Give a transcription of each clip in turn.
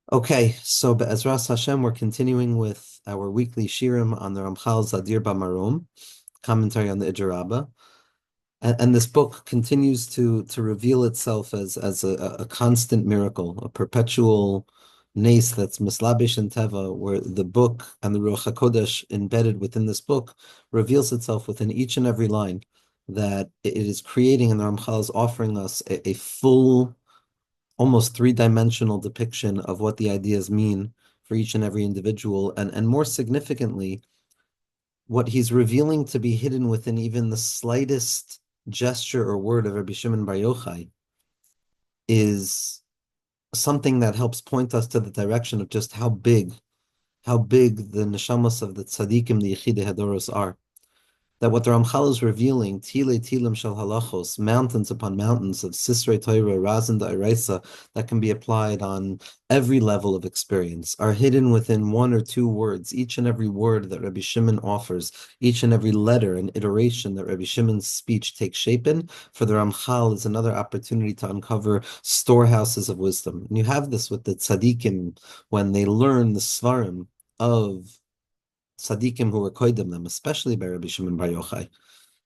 Okay, so Be'ezras Hashem, we're continuing with our weekly shirim on the Ramchal's Adir BaMarom, commentary on the Ijer Rabbah. And this book continues to reveal itself as a constant miracle, a perpetual nace that's mislabish and teva, where the book and the Ruach HaKodesh embedded within this book reveals itself within each and every line that it is creating, and the Ramchal is offering us a full, almost three-dimensional depiction of what the ideas mean for each and every individual, and more significantly, what he's revealing to be hidden within even the slightest gesture or word of Rabbi Shimon Bar Yochai is something that helps point us to the direction of just how big the neshamas of the tzaddikim, the Yechidei Hadoros are. That what the Ramchal is revealing, Tile Tilim Shel Halachos, mountains upon mountains of Sisrei Torah, Razin Da'iraisa, that can be applied on every level of experience, are hidden within one or two words. Each and every word that Rabbi Shimon offers, each and every letter and iteration that Rabbi Shimon's speech takes shape in, for the Ramchal is another opportunity to uncover storehouses of wisdom. And you have this with the tzaddikim when they learn the svarim of tzaddikim who were koidim them, especially by Rabbi Shimon Bar Yochai,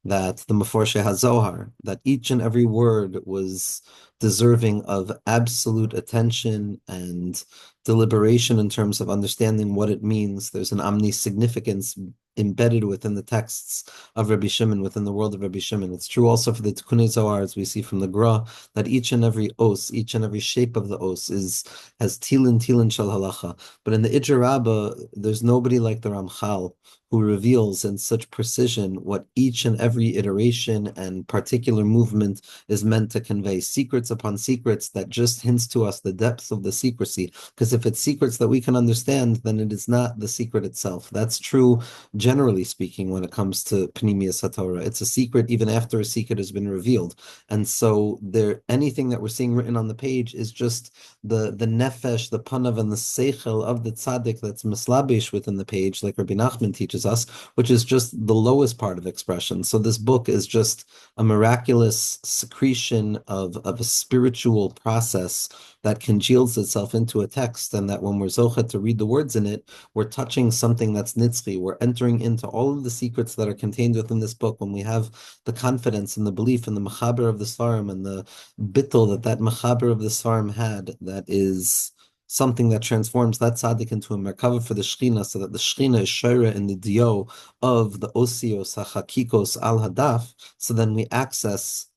that the Meforshe HaZohar, that each and every word was deserving of absolute attention and deliberation in terms of understanding what it means. There's an omni significance embedded within the texts of Rabbi Shimon, within the world of Rabbi Shimon. It's true also for the Tikkunei Zohar, as we see from the Gra, that each and every os, each and every shape of the os has tilin shel halacha. But in the Ijer Rabbah, there's nobody like the Ramchal who reveals in such precision what each and every iteration and particular movement is meant to convey. Secrets upon secrets that just hints to us the depths of the secrecy. Because if it's secrets that we can understand, then it is not the secret itself. That's true, generally speaking, when it comes to Pnimiyas HaTorah. It's a secret even after a secret has been revealed. And so anything that we're seeing written on the page is just the nefesh, the panav, and the seichel of the tzaddik that's mislabish within the page, like Rabbi Nachman teaches us, which is just the lowest part of expression. So this book is just a miraculous secretion of a spiritual process that congeals itself into a text, and that when we're zochet to read the words in it, we're touching something that's nitzchi. We're entering into all of the secrets that are contained within this book when we have the confidence and the belief in the mechaber of the svarim and the bittul that mechaber of the svarim had, that is something that transforms that tzaddik into a merkava for the Shechina, so that the Shechina is shayra in the dio of the osios hachakikos al hadaf. So then we access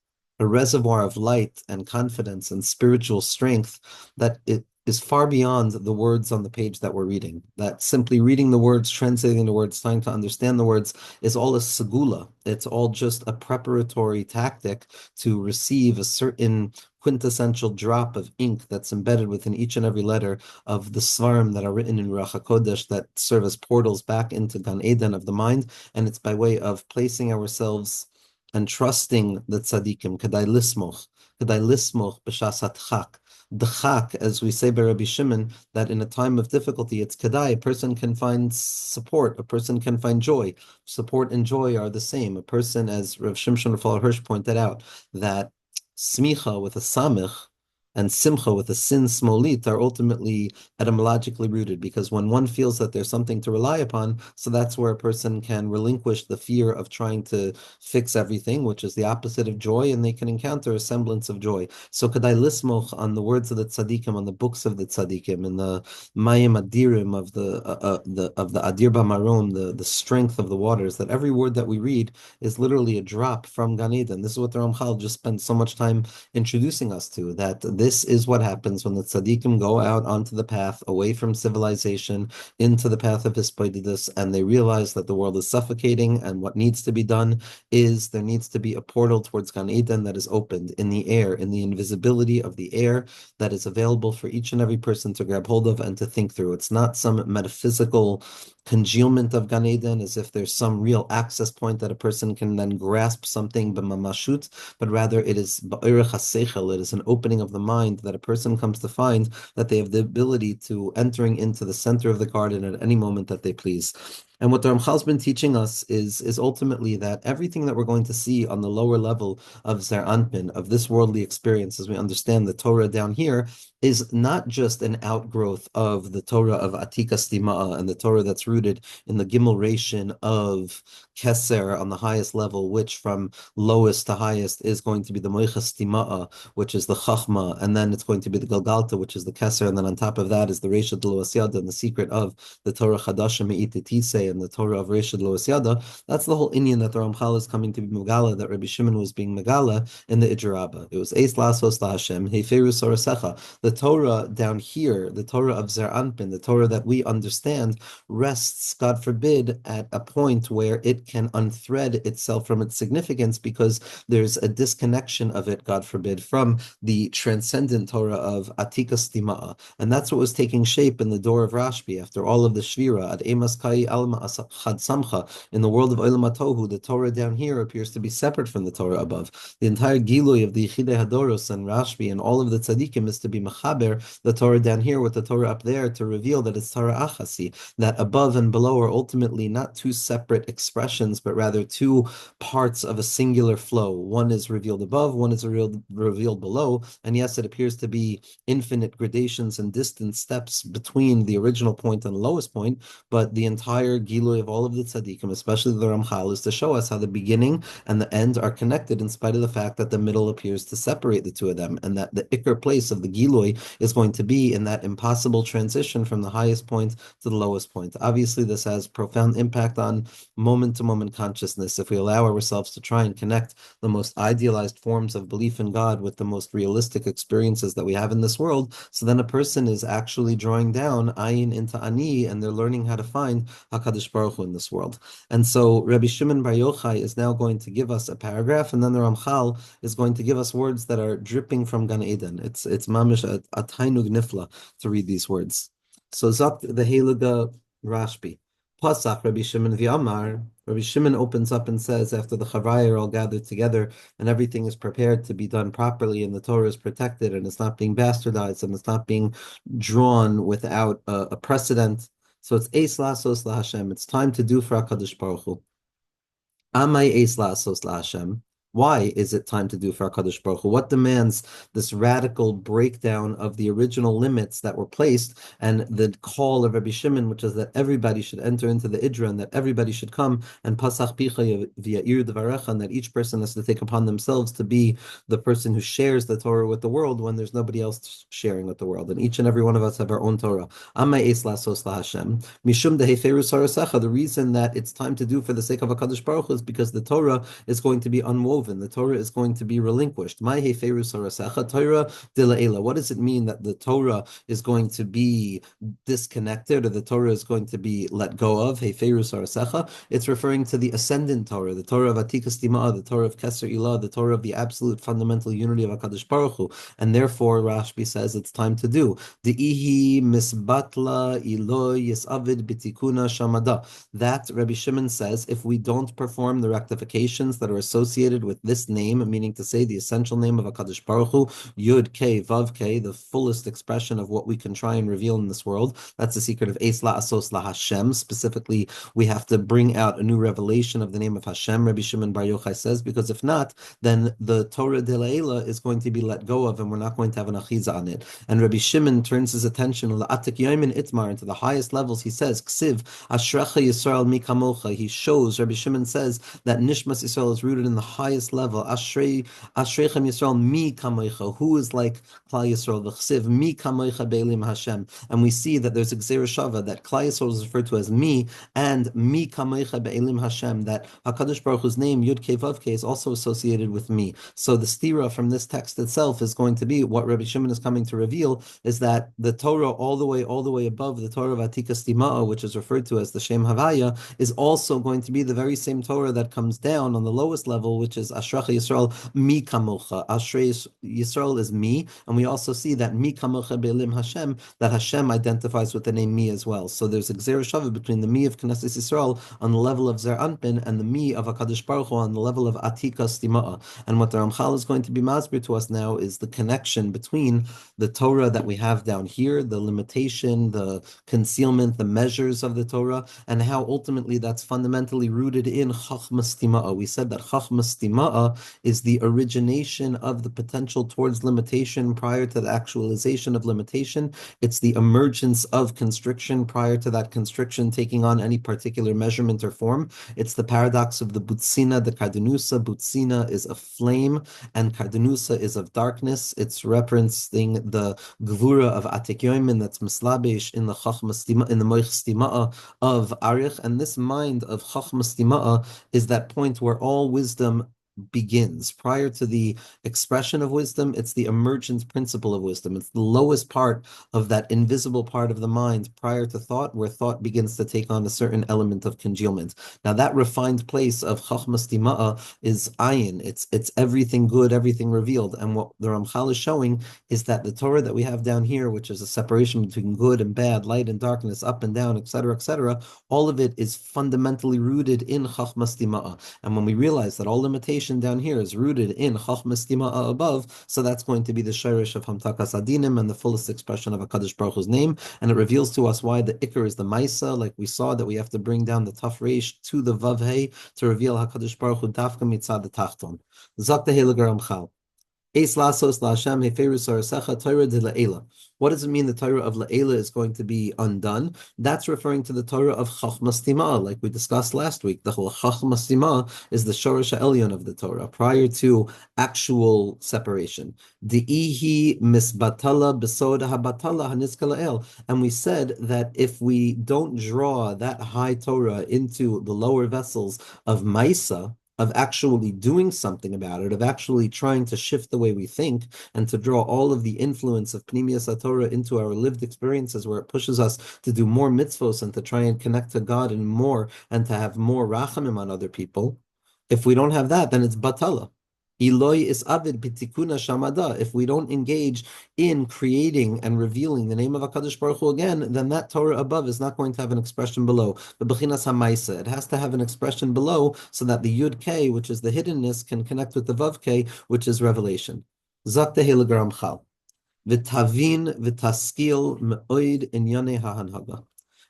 a reservoir of light and confidence and spiritual strength that it is far beyond the words on the page that we're reading. That simply reading the words, translating the words, trying to understand the words is all a segula. It's all just a preparatory tactic to receive a certain quintessential drop of ink that's embedded within each and every letter of the svarim that are written in Ruach HaKodesh that serve as portals back into Gan Eden of the mind. And it's by way of placing ourselves and trusting the tzaddikim, kedai lismoch b'shas hatchak. The chak, as we say by Rabbi Shimon, that in a time of difficulty, it's kedai. A person can find support. A person can find joy. Support and joy are the same. A person, as Rav Shimshon Raphael Hirsch pointed out, that smicha with a samich and simcha with a sin smolit are ultimately etymologically rooted, because when one feels that there's something to rely upon, so that's where a person can relinquish the fear of trying to fix everything, which is the opposite of joy, and they can encounter a semblance of joy. So kedai lismoch on the words of the tzaddikim, on the books of the tzaddikim, and the mayim adirim of the Adir BaMarom, the strength of the waters. That every word that we read is literally a drop from Gan Eden. This is what the Ramchal just spent so much time introducing us to. That this is what happens when the tzaddikim go out onto the path away from civilization into the path of hisbodedus, and they realize that the world is suffocating, and what needs to be done is there needs to be a portal towards Gan Eden that is opened in the air, in the invisibility of the air, that is available for each and every person to grab hold of and to think through. It's not some metaphysical congealment of Gan Eden, as if there's some real access point that a person can then grasp something b'mamashut, but rather it is ba'orech haseichel, it is an opening of the mind that a person comes to find that they have the ability to entering into the center of the garden at any moment that they please. And what the Ramchal's been teaching us is ultimately that everything that we're going to see on the lower level of Zer Anpin, of this worldly experience, as we understand the Torah down here, is not just an outgrowth of the Torah of Atika Stima'a and the Torah that's rooted in the Gimel Ration of Keser on the highest level, which from lowest to highest is going to be the Moicha Stima'a, which is the Chachma, and then it's going to be the Galgalta, which is the Keser, and then on top of that is the Reisha Deloas Yada, and the secret of the Torah Chadasha Me'ititise and the Torah of Reisha Deloas Yada. That's the whole Inyan that the Ramchal is coming to be Megala, that Rabbi Shimon was being Megala in the Idir Rabbah. It was Eis Lasos La Hashem, Heiferu Sorasecha. The Torah down here, the Torah of Zer Anpin, the Torah that we understand, rests, God forbid, at a point where it can unthread itself from its significance because there's a disconnection of it, God forbid, from the transcendent Torah of Atika Stima'a. And that's what was taking shape in the door of Rashbi after all of the Shvira, Ad Emas Kai Alma Chad Samcha, in the world of Olam HaTohu. The Torah down here appears to be separate from the Torah above. The entire Gilui of the Yechidei Hadoros and Rashbi and all of the Tzaddikim is to be Mechaber, the Torah down here with the Torah up there, to reveal that it's Torah Achasi, that above and below are ultimately not two separate expressions, but rather two parts of a singular flow. One is revealed above, one is revealed below, and yes, it appears to be infinite gradations and distant steps between the original point and the lowest point, but the entire Gilui of all of the Tzaddikim, especially the Ramchal, is to show us how the beginning and the end are connected in spite of the fact that the middle appears to separate the two of them, and that the Iker place of the Gilui is going to be in that impossible transition from the highest point to the lowest point. Obviously, this has profound impact on moment-to-moment consciousness. If we allow ourselves to try and connect the most idealized forms of belief in God with the most realistic experiences that we have in this world, so then a person is actually drawing down Ayin into Ani, and they're learning how to find HaKadosh Baruch Hu in this world. And so Rabbi Shimon Bar Yochai is now going to give us a paragraph, and then the Ramchal is going to give us words that are dripping from Gan Eden. It's mamish a tainug nifla to read these words. So Zakt the Heilige Rashbi. Pasach Rabbi Shimon v'Amar. Rabbi Shimon opens up and says, after the Chavraya are all gathered together and everything is prepared to be done properly and the Torah is protected and it's not being bastardized and it's not being drawn without a precedent. So it's Eis Lasos La Hashem. It's time to do for HaKadosh Baruch Hu. Amai Eis Lasos La Hashem. Why is it time to do for HaKadosh Baruch Hu? What demands this radical breakdown of the original limits that were placed, and the call of Rabbi Shimon, which is that everybody should enter into the Idra, and that everybody should come and Pasach Picha v'ya'ir Dvarecha, and that each person has to take upon themselves to be the person who shares the Torah with the world when there's nobody else sharing with the world. And each and every one of us have our own Torah. Amai Eis Lasos La Hashem. Mishum deheferu sarasecha. The reason that it's time to do for the sake of HaKadosh Baruch Hu is because the Torah is going to be unwoven. The Torah is going to be relinquished. What does it mean that the Torah is going to be disconnected, or the Torah is going to be let go of? It's referring to the ascendant Torah, the Torah of Atikas Tima'ah, the Torah of Keser Ilah, the Torah of the absolute fundamental unity of HaKadosh Baruch Hu. And therefore, Rashbi says it's time to do. De'ihi misbatla ilo yisavid bitikuna shamada. That, Rabbi Shimon says, if we don't perform the rectifications that are associated with this name, meaning to say the essential name of HaKadosh Baruch Hu, Yud K Vav K, the fullest expression of what we can try and reveal in this world. That's the secret of Eis La'asos La Hashem. Specifically, we have to bring out a new revelation of the name of Hashem, Rabbi Shimon Bar Yochai says, because if not, then the Torah de La'ela is going to be let go of, and we're not going to have an achiza on it. And Rabbi Shimon turns his attention La'atik Yomin Itmar, into the highest levels. He says, Ksiv Ashrecha Yisrael Mi Kamocha. He shows, Rabbi Shimon says, that Nishmas Yisrael is rooted in the highest level. Ashrechem Yisrael Mi Kamocha. Who is like Klal Yisrael? V'chsiv Mi Kamocha Be'elim Hashem. And we see that there's a Gzeira Shava, that Klal Yisrael is referred to as Mi, and Mi Kamocha Be'elim Hashem, that HaKadosh Baruch Hu's name, Yud Kei Vav Kei, is also associated with Me. So the stira from this text itself is going to be, what Rabbi Shimon is coming to reveal, is that the Torah all the way above, the Torah of Atikas Tima'ah, which is referred to as the Shem Havaya, is also going to be the very same Torah that comes down on the lowest level, which is is Ashracha Yisrael mi kamocha. Ashrei Yisrael is me, and we also see that mi kamocha be'elim Hashem, that Hashem identifies with the name me as well. So there's a gzera shava between the me of Knesset Yisrael on the level of Zer Anpin and the me of Hakadosh Baruch Hu on the level of Atika Stima'a. And what the Ramchal is going to be masbir to us now is the connection between the Torah that we have down here, the limitation, the concealment, the measures of the Torah, and how ultimately that's fundamentally rooted in Chachmas Tima'a. We said that Chachmas Tima'a is the origination of the potential towards limitation prior to the actualization of limitation. It's the emergence of constriction prior to that constriction taking on any particular measurement or form. It's the paradox of the Butsina, the Kardanusa. Butsina is a flame, and Kardanusa is of darkness. It's referencing the Gvura of Atik Yoimin that's Mislabesh in the Chachmas Tima'a, in the Moich Stima'a of Arich. And this mind of Chachmas Tima'a is that point where all wisdom begins. Prior to the expression of wisdom, it's the emergent principle of wisdom. It's the lowest part of that invisible part of the mind prior to thought, where thought begins to take on a certain element of congealment. Now that refined place of Chachmas Tima'a is ayin. It's everything good, everything revealed. And what the Ramchal is showing is that the Torah that we have down here, which is a separation between good and bad, light and darkness, up and down, etc., all of it is fundamentally rooted in Chachmas Tima'a. And when we realize that all limitation down here is rooted in Chachmas Tima'a above, so that's going to be the shirish of Hamtakas Adinim and the fullest expression of HaKadosh Baruch Hu's name. And it reveals to us why the Iker is the Maisa, like we saw that we have to bring down the Taf Reish to the Vav Hey to reveal HaKadosh Baruch Hu Dafka Mitzad the Tachton. Zak the Heliger Ramchal. What does it mean the Torah of La'ela is going to be undone? That's referring to the Torah of Chachmas Timah, like we discussed last week. The whole Chachmas Timah is the Shoresh Elyon of the Torah, prior to actual separation. Di'ihi misbatala besod habatala haniska la'el. And we said that if we don't draw that high Torah into the lower vessels of Maisa, of actually doing something about it, of actually trying to shift the way we think and to draw all of the influence of Pnimiyas HaTorah into our lived experiences, where it pushes us to do more mitzvos and to try and connect to God and more, and to have more rachamim on other people. If we don't have that, then it's batala. Eloi is avid b'tikuna shamada. If we don't engage in creating and revealing the name of HaKadosh Baruch Hu again, then that Torah above is not going to have an expression below. The Bechinas HaMaisa, it has to have an expression below so that the Yud K, which is the hiddenness, can connect with the Vav K, which is revelation. Zak Tehillah Ramchal. V'tavin v'taskil me'oid inyane ha'hanhaga.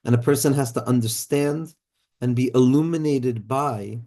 And a person has to understand and be illuminated by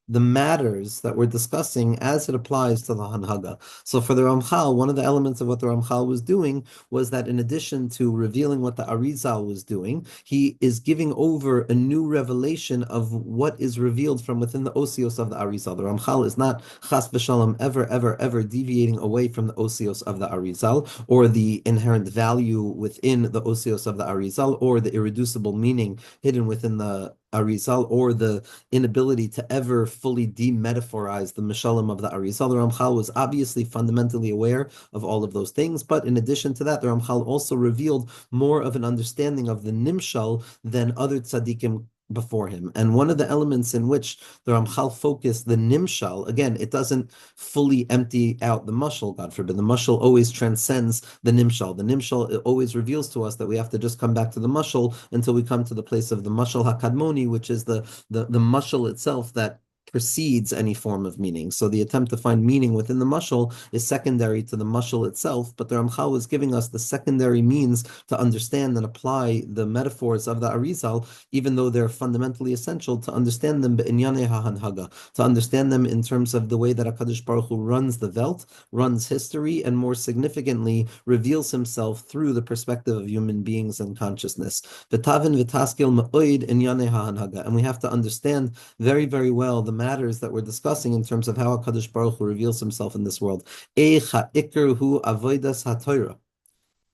the matters that we're discussing as it applies to the Hanhaga. So for the Ramchal, one of the elements of what the Ramchal was doing was that in addition to revealing what the Arizal was doing, he is giving over a new revelation of what is revealed from within the Osios of the Arizal. The Ramchal is not Chas v'Shalom ever deviating away from the Osios of the Arizal, or the inherent value within the Osios of the Arizal, or the irreducible meaning hidden within the Arizal, or the inability to ever fully demetaphorize the Mishalim of the Arizal. The Ramchal was obviously fundamentally aware of all of those things, but in addition to that, the Ramchal also revealed more of an understanding of the Nimshal than other tzaddikim before him. And one of the elements in which the Ramchal focused the Nimshal, again, it doesn't fully empty out the Mashal, God forbid. The Mashal always transcends the Nimshal. The Nimshal, it always reveals to us that we have to just come back to the Mashal until we come to the place of the Mashal HaKadmoni, which is the Mashal itself that precedes any form of meaning. So the attempt to find meaning within the mashal is secondary to the mashal itself, but the Ramchal was giving us the secondary means to understand and apply the metaphors of the Arizal, even though they're fundamentally essential, to understand them b'inyane ha'hanhaga, to understand them in terms of the way that HaKadosh Baruch Hu runs the Welt, runs history, and more significantly reveals himself through the perspective of human beings and consciousness. V'tavin v'taskil ma'oid inyane ha'hanhaga, and we have to understand very, very well the matters that we're discussing in terms of how HaKadosh Baruch Hu reveals himself in this world. Eich ha'ikr hu avodas ha'Torah.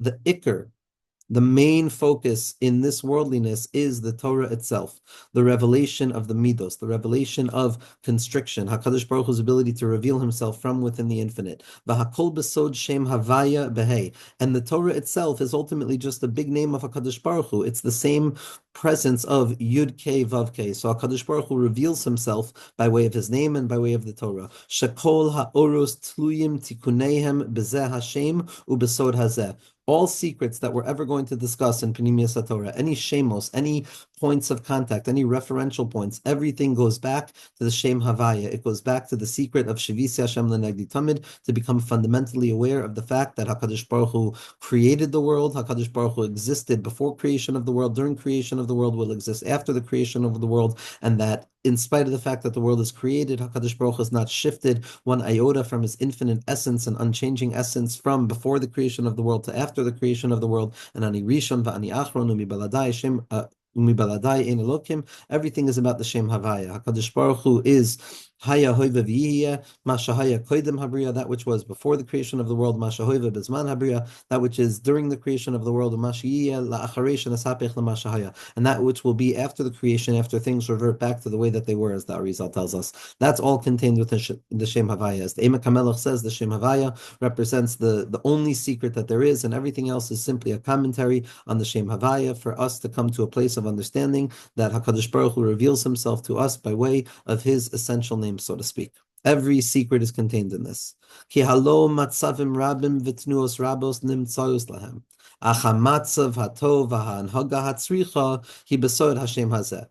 The ikr, the main focus in this worldliness, is the Torah itself, the revelation of the Midos, the revelation of constriction, HaKadosh Baruch Hu's ability to reveal himself from within the infinite. V'hakol besod shem havaya behei. And the Torah itself is ultimately just a big name of HaKadosh Baruch Hu. It's the same presence of Yud K Vav K. So HaKadosh Baruch Hu reveals himself by way of his name and by way of the Torah. Shekol ha'oros tluyim tikuneihem bezeh Hashem ubesod hazeh. All secrets that we're ever going to discuss in Pnimius HaTorah, any shemos, any points of contact, any referential points, everything goes back to the Shem Havaya. It goes back to the secret of Shavisi Hashem Lenegdi Tamid, to become fundamentally aware of the fact that HaKadosh Baruch Hu created the world, HaKadosh Baruch Hu existed before creation of the world, during creation of the world, will exist after the creation of the world, and that in spite of the fact that the world is created, HaKadosh Baruch Hu has not shifted one iota from his infinite essence and unchanging essence from before the creation of the world to after the creation of the world. And ani rishon va'ani achron umibaladai Shem umibaladai ein Elokim. Everything is about the Shem Havaya. HaKadosh Baruch Hu is Haya hoiva v'yihya, mashahaya koidem habriya, that which was before the creation of the world, mashahoiva bezman habriya, that which is during the creation of the world, mashiyya la'acharei shenasapech l'mashahaya, and that which will be after the creation, after things revert back to the way that they were, as the Arizal tells us. That's all contained within the Shem Havaya. As the Emek HaMelech says, the Shem Havaya represents the only secret that there is, and everything else is simply a commentary on the Shem Havaya for us to come to a place of understanding that HaKadosh Baruch Hu reveals himself to us by way of his essential name, so to speak. Every secret is contained in this. Ki halo matzavim rabim v'tnuos rabos nimtzayus lahem. Acha matzav hatov v'hanhaga hatzricha hi besod Hashem hazeh.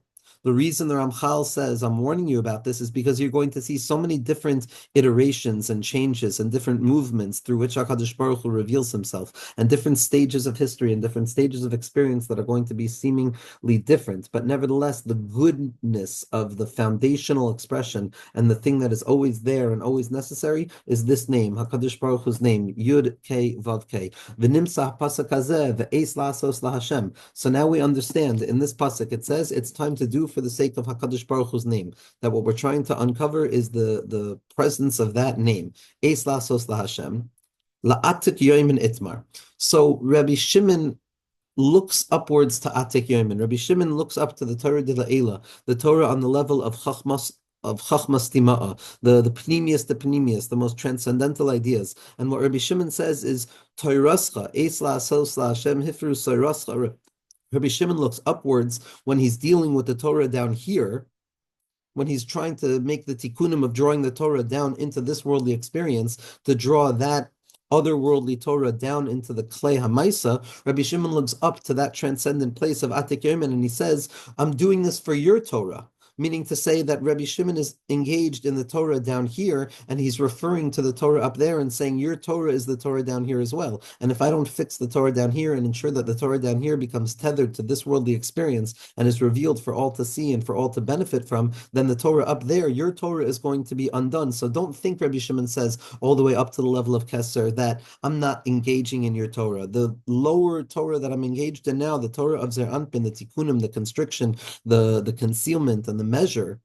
The reason the Ramchal says, I'm warning you about this, is because you're going to see so many different iterations and changes and different movements through which HaKadosh Baruch Hu reveals himself, and different stages of history and different stages of experience that are going to be seemingly different. But nevertheless, the goodness of the foundational expression and the thing that is always there and always necessary is this name, HaKadosh Baruch Hu's name, Yud K Vav K. V'nimsah pasuk hazeh v'eis la'asos laHashem. So now we understand in this pasuk it says it's time to do for the sake of HaKadosh Baruch Hu's name, that what we're trying to uncover is the presence of that name. Eis lasos laHashem, la'atik yoimin itmar. So Rabbi Shimon looks upwards to Atik Yoimin. Rabbi Shimon looks up to the Torah de La'ela, the Torah on the level of Chachmas Tima'a, the Pnimius, the most transcendental ideas. And what Rabbi Shimon says is, Toirascha, Eis la'asos laHashem, hifru soirascha. Rabbi Shimon looks upwards when he's dealing with the Torah down here, when he's trying to make the tikkunim of drawing the Torah down into this worldly experience, to draw that otherworldly Torah down into the Klei HaMaisa. Rabbi Shimon looks up to that transcendent place of Atik Yomin, and he says, I'm doing this for your Torah. Meaning to say that Rabbi Shimon is engaged in the Torah down here, and he's referring to the Torah up there and saying, your Torah is the Torah down here as well. And if I don't fix the Torah down here and ensure that the Torah down here becomes tethered to this worldly experience and is revealed for all to see and for all to benefit from, then the Torah up there, your Torah is going to be undone. So don't think, Rabbi Shimon says, all the way up to the level of Kesser, that I'm not engaging in your Torah. The lower Torah that I'm engaged in now, the Torah of Zer Anpin, the Tikkunim, the constriction, the concealment, and the measure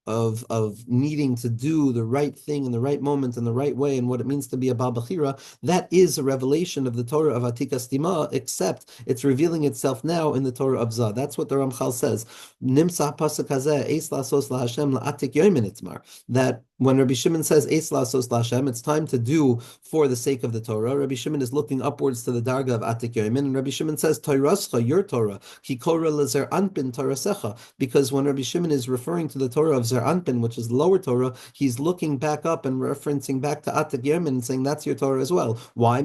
of needing to do the right thing in the right moment in the right way, and what it means to be a Baal Bechira, that is a revelation of the Torah of Atikas Tima, except it's revealing itself now in the Torah of Zah. That's what the Ramchal says. Nimsa pasuk hazeh, eis lasos laHashem la'atik yomin itmar. That when Rabbi Shimon says eis lasos laHashem, it's time to do for the sake of the Torah. Rabbi Shimon is looking upwards to the darga of Atik yomin, and Rabbi Shimon says Toirascha, your Torah, ki korah lezer anpin Torasecha, because when Rabbi Shimon is referring to the Torah of Zer Anpin, which is the lower Torah, he's looking back up and referencing back to Atik Yomin and saying that's your Torah as well. Why?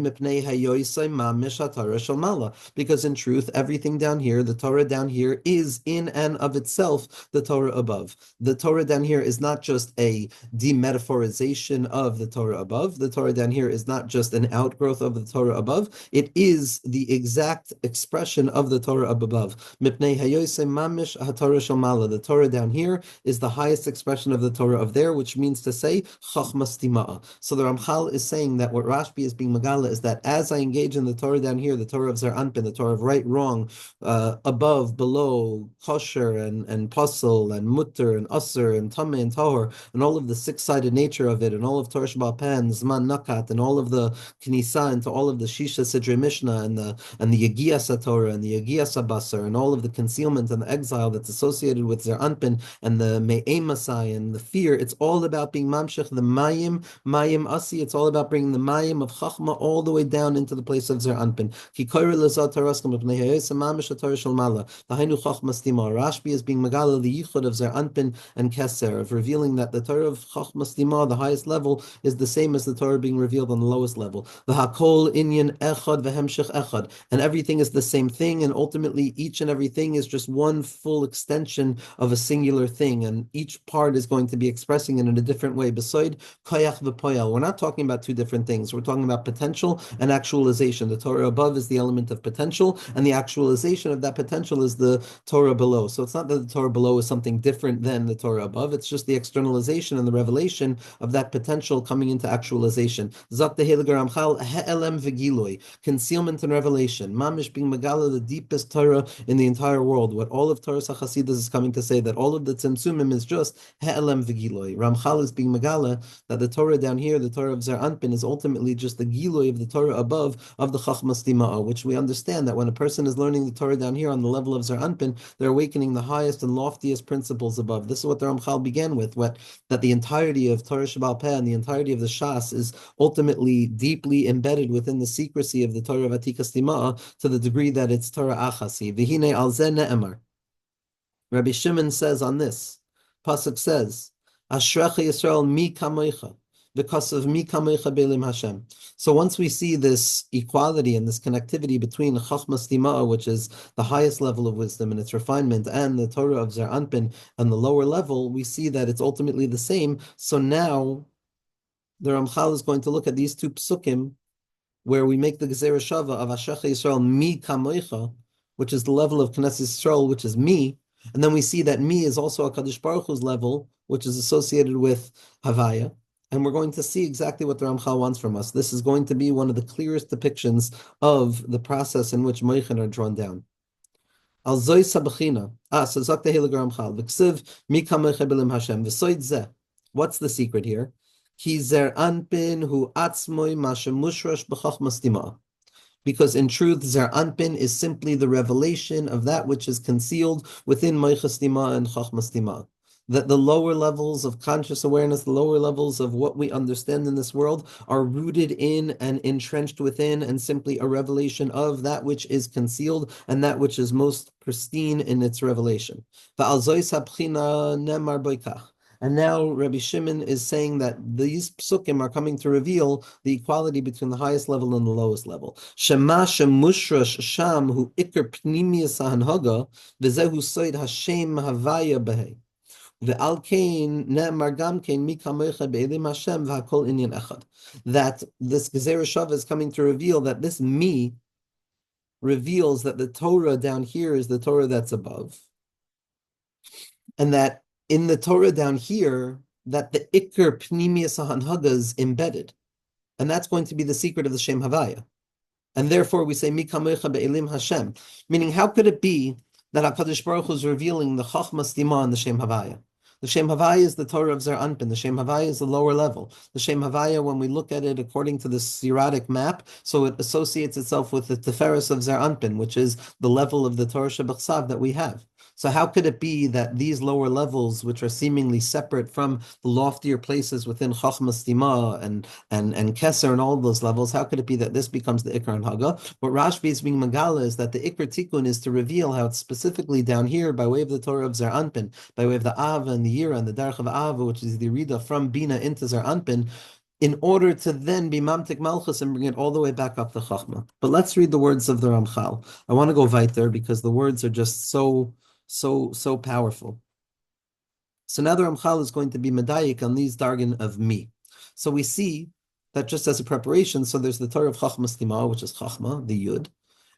Because in truth, everything down here, the Torah down here, is in and of itself the Torah above. The Torah down here is not just a demetaphorization of the Torah above. The Torah down here is not just an outgrowth of the Torah above. It is the exact expression of the Torah up above. The Torah down here is the highest expression of the Torah of there, which means to say Chachmas Tima'a. So the Ramchal is saying that what Rashbi is being Megala is that as I engage in the Torah down here, the Torah of Zer Anpin, the Torah of right, wrong, above, below, kosher and puzzle and mutter and usr and tameh and tahor, and all of the 6 six-sided nature of it, and all of Torah Sheba'al Peh, and Zman Nakat, and all of the Knisa into all of the Shisha Sidrei Mishnah, and the Yegiyas Torah, and the Yegiyas Basar, and all of the concealment and the exile that's associated with Zer Anpin, and the Me'ei Masai, and the fear. It's all about being Mamshech, the Mayim Asi. It's all about bringing the Mayim of Chachma all the way down into the place of Zer Anpin. Rashbi is being Megala, the Yichud of Zer Anpin and Keser, of revealing that the Torah of Chachma Stima, the highest level, is the same as the Torah being revealed on the lowest level. The Hakol Inyan Echad v'Hemshech Echad, and everything is the same thing, and ultimately each and everything is just one full extension of a singular thing, and each part is going to be expressing it in a different way. Beside Koyach v'Poyal, we're not talking about two different things. We're talking about potential and actualization. The Torah above is the element of potential, and the actualization of that potential is the Torah below. So it's not that the Torah below is something different than the Torah above. It's just the externalization and the revelation of that potential coming into actualization. Zak the Heilige Ramchal, he'elem v'giloi, concealment and revelation. Mamish being Megala, the deepest Torah in the entire world. What all of Torah Chasidus is coming to say, that all of the Tzimtzumim is just he'elem v'giloi. Ramchal is being Megala that the Torah down here, the Torah of Zer Anpin, is ultimately just the giloi of the Torah above of the Chachma Stima'ah, which we understand that when a person is learning the Torah down here on the level of Zer Anpin, they're awakening the highest and loftiest principles above. This is what the Ramchal began with, that the entirety of Torah Sheba'al Peh and the entirety of the Shas is ultimately deeply embedded within the secrecy of the Torah of Atika Stima'ah, to the degree that it's Torah Achasi. V'hine al zeh ne'emar. Rabbi Shimon says on this, Pasuk says, Ashrecha Yisrael mi kamoicha, because of mi kamoicha be'elim Hashem. So once we see this equality and this connectivity between Chachma Stima'ah, which is the highest level of wisdom and its refinement, and the Torah of Zer Anpin on the lower level, we see that it's ultimately the same. So now the Ramchal is going to look at these two psukim where we make the Gezerah Shava of Ashrecha Yisrael mi kamoicha, which is the level of Knesset Yisrael, which is me, and then we see that me is also HaKadosh Baruch Hu's level, which is associated with Havaya. And we're going to see exactly what the Ramchal wants from us. This is going to be one of the clearest depictions of the process in which Moichin are drawn down. Al Zoy Sabachina. So Zak the Heilige Ramchal. V'ksiv mi kamoicha be'elim Hashem. V'soid zeh. What's the secret here? Ki zer anpin hu atzmoi ma shemushrash b'chachma stima'ah. Because in truth, Zer Anpin is simply the revelation of that which is concealed within Moicha Stima and Chachma Stima. That the lower levels of conscious awareness, the lower levels of what we understand in this world, are rooted in and entrenched within, and simply a revelation of that which is concealed and that which is most pristine in its revelation. And now Rabbi Shimon is saying that these psukim are coming to reveal the equality between the highest level and the lowest level. Shema shemushrash sham hu ikar pnimius hanhaga v'zehu soid Hashem havaya behei. Ve'al kein ne'emar gam kein mi kamoicha be'elim Hashem v'hakol inyan echad. That this Gezerah Shava is coming to reveal that this me reveals that the Torah down here is the Torah that's above. And that in the Torah down here, that the Iker Pnimius HaHanhaga is embedded. And that's going to be the secret of the Shem Havaya. And therefore we say, Mi kamoicha be'elim Hashem. Meaning, how could it be that HaKadosh Baruch Hu is revealing the Chachma Stima and the Shem Havaya? The Shem Havaya is the Torah of Zer Anpin. The Shem Havaya is the lower level. The Shem Havaya, when we look at it according to the Siratic map, so it associates itself with the Teferis of Zer Anpin, which is the level of the Torah Shebachsav that we have. So how could it be that these lower levels, which are seemingly separate from the loftier places within Chachma Stima and Keser and all those levels, how could it be that this becomes the Ikar and Haga? What Rashbi is being Magala is that the Ikar Tikkun is to reveal how it's specifically down here by way of the Torah of Zer Anpin, by way of the Ava and the Yira and the Darach of Ava, which is the Rida from Bina into Zer Anpin, in order to then be Mamtik Malchus and bring it all the way back up to Chachma. But let's read the words of the Ramchal. I want to go weiter because the words are just so powerful. So now the Ramchal is going to be medayik on these dargan of me. So we see that just as a preparation, so there's the Torah of Chachma Stima, which is Chachma, the Yud,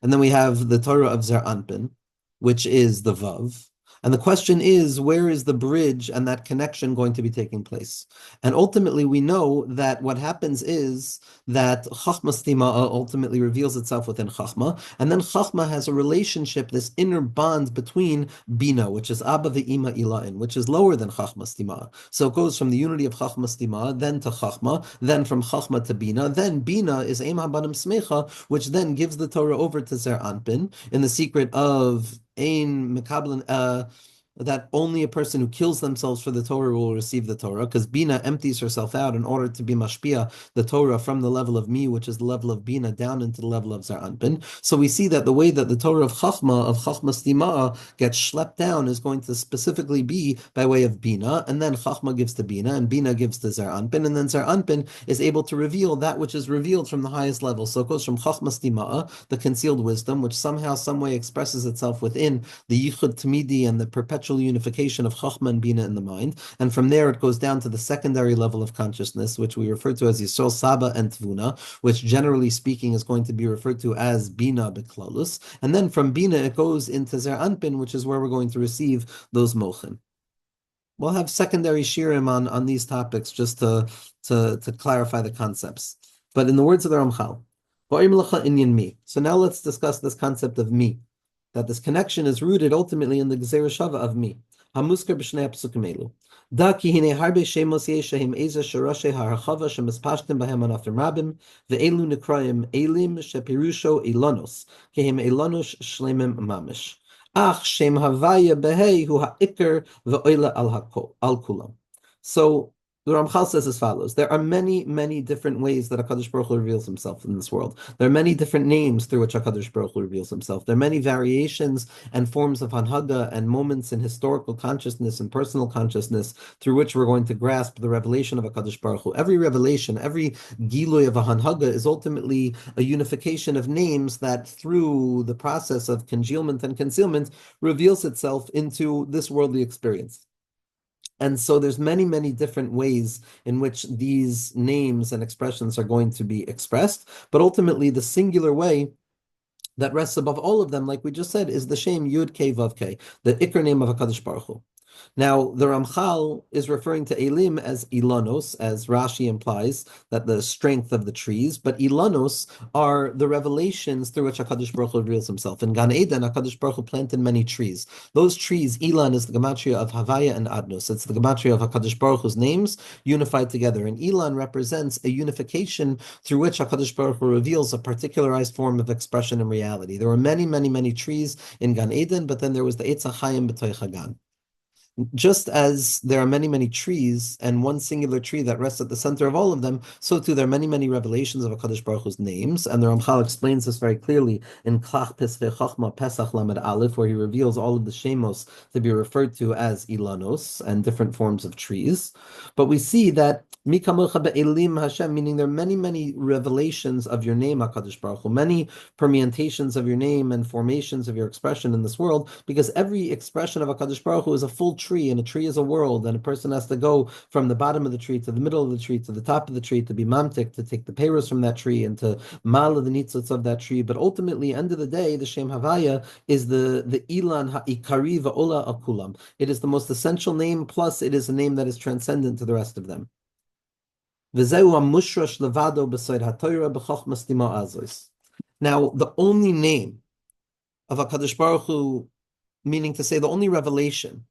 and then we have the Torah of Zer Anpin, which is the Vav, And the question is, where is the bridge and that connection going to be taking place? And ultimately, we know that what happens is that Chachma Stima'a ultimately reveals itself within Chachma, and then Chachma has a relationship, this inner bond between Bina, which is Abba ve'ima Ilain, which is lower than Chachma Stima'a. So it goes from the unity of Chachma Stima'a, then to Chachma, then from Chachma to Bina, then Bina is Eim HaBanim Smecha, which then gives the Torah over to Zer Anpin in the secret of Ein Mekablan, that only a person who kills themselves for the Torah will receive the Torah, because Bina empties herself out in order to be mashpia the Torah from the level of me, which is the level of Bina, down into the level of Zer Anpin. So we see that the way that the Torah of Chachma Stima'a, gets schlepped down is going to specifically be by way of Bina, and then Chachma gives to Bina, and Bina gives to Zer Anpin, and then Zer Anpin is able to reveal that which is revealed from the highest level. So it goes from Chachma Stima'a, the concealed wisdom, which somehow, some way expresses itself within the Yichud Tamidi and the perpetual unification of Chachma and Bina in the mind. And from there, it goes down to the secondary level of consciousness, which we refer to as Yisrael Saba and Tvuna, which generally speaking is going to be referred to as Bina Beklalus. And then from Bina, it goes into Zer Anpin, which is where we're going to receive those mochim. We'll have secondary shirim on these topics just to clarify the concepts. But in the words of the Ramchal, so now let's discuss this concept of me, that this connection is rooted ultimately in the Gezerah Shava of me. Hamuskar b'shnei hapsukim elu. Da ki hine harbe shemos yeshahim eza sharashe ha'archava shemispashtim bahem anaftim rabim ve'elu nekrayim elim shepirusho elonos kehim elonos shlemim mamish. Ach shem havaya behei hu ha'ikr ve'oila al kulam. So the Ramchal says as follows: there are many, many different ways that HaKadosh Baruch Hu reveals himself in this world. There are many different names through which HaKadosh Baruch Hu reveals himself. There are many variations and forms of Hanhaga and moments in historical consciousness and personal consciousness through which we're going to grasp the revelation of HaKadosh Baruch Hu. Every revelation, every Giloy of a Hanhaga is ultimately a unification of names that through the process of congealment and concealment reveals itself into this worldly experience. And so there's many, many different ways in which these names and expressions are going to be expressed. But ultimately, the singular way that rests above all of them, like we just said, is the Shem Yud Kei Vav Kei, the Iker name of HaKadosh Baruch Hu. Now, the Ramchal is referring to Elim as Ilanos, as Rashi implies, that the strength of the trees, but Ilanos are the revelations through which HaKadosh Baruch Hu reveals himself. In Gan Eden, HaKadosh Baruch Hu planted many trees. Those trees, Ilan is the gematria of Havaya and Adnos. It's the gematria of HaKadosh Baruch Hu's names unified together. And Ilan represents a unification through which HaKadosh Baruch Hu reveals a particularized form of expression and reality. There were many, many, many trees in Gan Eden, but then there was the Eitz HaChaim B'toich HaGan. Just as there are many, many trees and one singular tree that rests at the center of all of them, so too there are many, many revelations of HaKadosh Baruch Hu's names. And the Ramchal explains this very clearly in Klach Pesvei Chachma Pesach Lamed Aleph, where he reveals all of the shemos to be referred to as Ilanos and different forms of trees. But we see that Mikamocha be'elim Hashem, meaning there are many, many revelations of your name, HaKadosh Baruch Hu, many permutations of your name and formations of your expression in this world, because every expression of HaKadosh Baruch Hu is a full tree, and a tree is a world, and a person has to go from the bottom of the tree to the middle of the tree to the top of the tree to be mamtik, to take the peiros from that tree and to mala the nitzotz of that tree. But ultimately, end of the day, the Shem Havaya is the ilan ha'ikari va'ola akulam. It is the most essential name, plus it is a name that is transcendent to the rest of them. Now, the only name of HaKadosh Baruch Hu, meaning to say the only revelation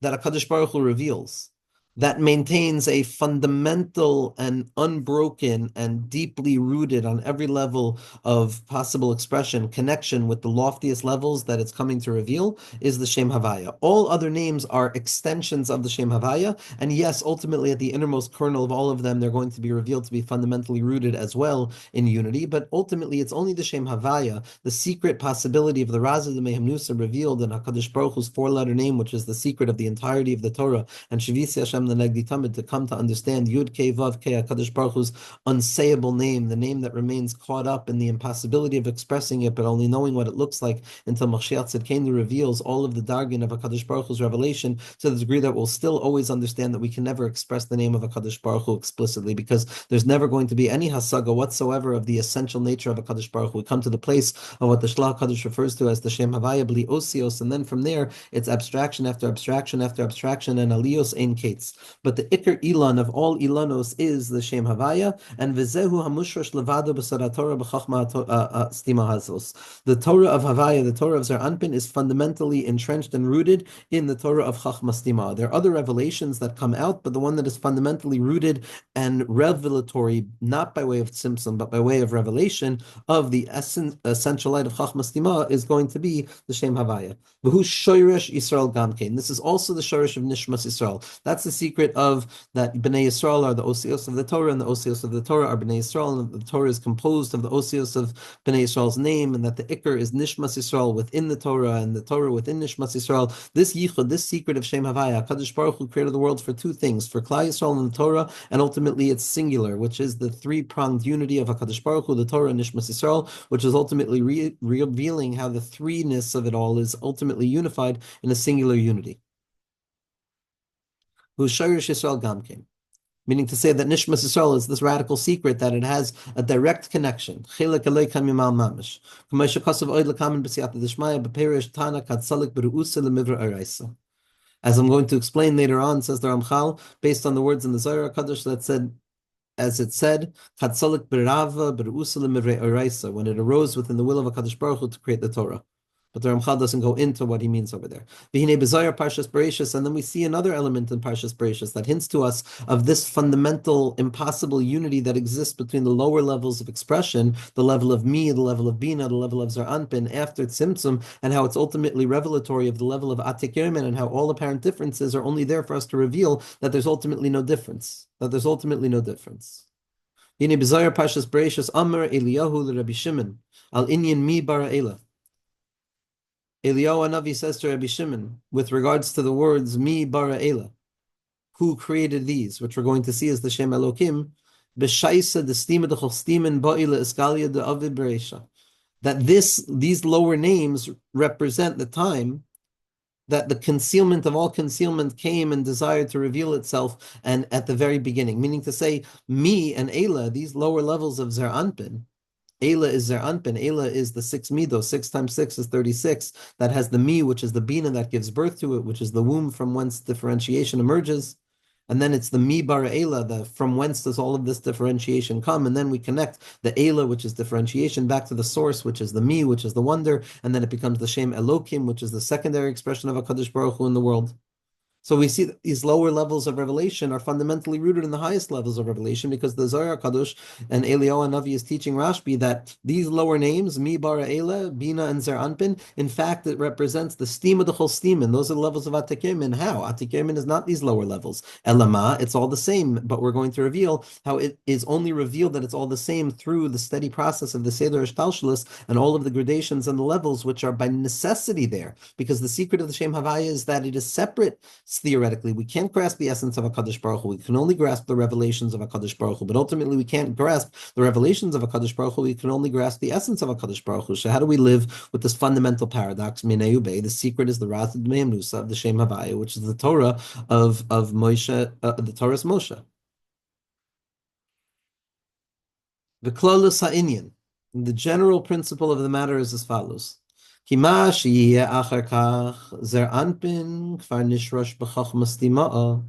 that HaKadosh Baruch Hu reveals, that maintains a fundamental and unbroken and deeply rooted on every level of possible expression, connection with the loftiest levels that it's coming to reveal, is the Shem Havaya. All other names are extensions of the Shem Havaya, and yes, ultimately at the innermost kernel of all of them, they're going to be revealed to be fundamentally rooted as well in unity, but ultimately it's only the Shem Havaya, the secret possibility of the Raza de Mehem Nusa revealed in HaKadosh Baruch Hu's four-letter name, which is the secret of the entirety of the Torah, and Shavisi Hashem the Negdi Tamid to come to understand Yud Kei Vav Kei HaKadosh Baruch Hu's unsayable name, the name that remains caught up in the impossibility of expressing it, but only knowing what it looks like until Mashiach Tzidkenu reveals all of the dargin of HaKadosh Baruch Hu's revelation to the degree that we'll still always understand that we can never express the name of HaKadosh Baruch Hu explicitly, because there's never going to be any hasaga whatsoever of the essential nature of HaKadosh Baruch Hu. We come to the place of what the Shlach HaKadosh refers to as the Shem Havaya Bli Osios, and then from there it's abstraction after abstraction after abstraction and aliyos ein kates. But the Iker Ilan of all Ilanos is the Shem Havaya, and Vizehu Hamushrosh Levado B'Sarat Torah B'Chachma Stima Hazos. The Torah of Havaya, the Torah of Zer Anpin, is fundamentally entrenched and rooted in the Torah of Chachma Stima. There are other revelations that come out, but the one that is fundamentally rooted and revelatory, not by way of tzimtzum, but by way of revelation of the essential light of Chachma Stima, is going to be the Shem Havaya. V'hu shoyresh Yisrael Gamkein. This is also the shorish of Nishmas Yisrael. That's the secret of that Bnei Yisrael are the osios of the Torah, and the osios of the Torah are Bnei Yisrael, and the Torah is composed of the osios of Bnei Yisrael's name, and that the Iker is Nishmas Yisrael within the Torah, and the Torah within Nishmas Yisrael. This yichud, this secret of Shem Havaya, HaKadosh Baruch Hu created the world for two things, for Klal Yisrael and the Torah, and ultimately it's singular, which is the three-pronged unity of HaKadosh Baruch Hu, the Torah, and Nishmas Yisrael, which is ultimately revealing how the threeness of it all is ultimately unified in a singular unity. Who's Shirish Yisrael Gamkein, meaning to say that Nishmas Yisrael is this radical secret that it has a direct connection. Chilek Eloka Mimal Mamish. K'moshe Kosav Oid Lekamen B'Siyata D'Shmaya B'Perish Tana Katzalik B'Ru'usa L'Mivra Araisa. As I'm going to explain later on, says the Ramchal, based on the words in the Zohar HaKadosh that said, as it said, Katzalik B'Rava B'Ru'usa L'Mivra Araisa, when it arose within the will of HaKadosh Baruch Hu to create the Torah. But the Ramchal doesn't go into what he means over there. V'hinei b'Zohar Parshas Bereishis, and then we see another element in Parshas Bereishis that hints to us of this fundamental, impossible unity that exists between the lower levels of expression, the level of Mi, the level of Bina, the level of Zer Anpin, after Tzimtzum, and how it's ultimately revelatory of the level of Atik Yermin, and how all apparent differences are only there for us to reveal that there's ultimately no difference. V'hinei b'Zohar Parshas Bereishis Amar Eliyahu l'Rabbi Shimon al inyan Mi bara Eila. Eliyahu Hanavi says to Rabbi Shimon, with regards to the words Mi bara Ela, who created these, which we're going to see as the Shem Elokim, b'shaisa d'stima d'chol ba'ila eskalia de'avid bereisha, that these lower names represent the time that the concealment of all concealment came and desired to reveal itself, and at the very beginning, meaning to say, Mi and Ela, these lower levels of Zer Anpin. Eila is Zer Anpin. Eila is the 6 midos. 6 times 6 is 36. That has the Mi, which is the Bina that gives birth to it, which is the womb from whence differentiation emerges. And then it's the Mi bara Eila, from whence does all of this differentiation come? And then we connect the Eila, which is differentiation, back to the source, which is the Mi, which is the wonder. And then it becomes the Shem Elokim, which is the secondary expression of HaKadosh Baruch Hu in the world. So we see that these lower levels of revelation are fundamentally rooted in the highest levels of revelation, because the Zohar HaKadosh and Eliyahu Hanavi is teaching Rashbi that these lower names, Mi bara Ela, Bina, and Zer Anpin, in fact, it represents the stima d'chol stimin. Those are the levels of Atik Yermin. How? Atik Yermin is not these lower levels. Elama, it's all the same, but we're going to reveal how it is only revealed that it's all the same through the steady process of the Seder Ishtalshalis and all of the gradations and the levels which are by necessity there, because the secret of the Shem Havaya is that it is separate. Theoretically, we can't grasp the essence of HaKadosh Baruch Hu. We can only grasp the revelations of HaKadosh Baruch Hu. But ultimately, we can't grasp the revelations of HaKadosh Baruch Hu. We can only grasp the essence of HaKadosh Baruch Hu. So how do we live with this fundamental paradox? Minei ubei. The secret is the Razid Me'emnusa of the Shem Havaya, which is the Torah of Moshe, the Torah's Moshe. The Klolus Ha'inyan. The general principle of the matter is as follows. Kima sheyeh achar kach zer anpin kfar nishrosh b'chachma stima'a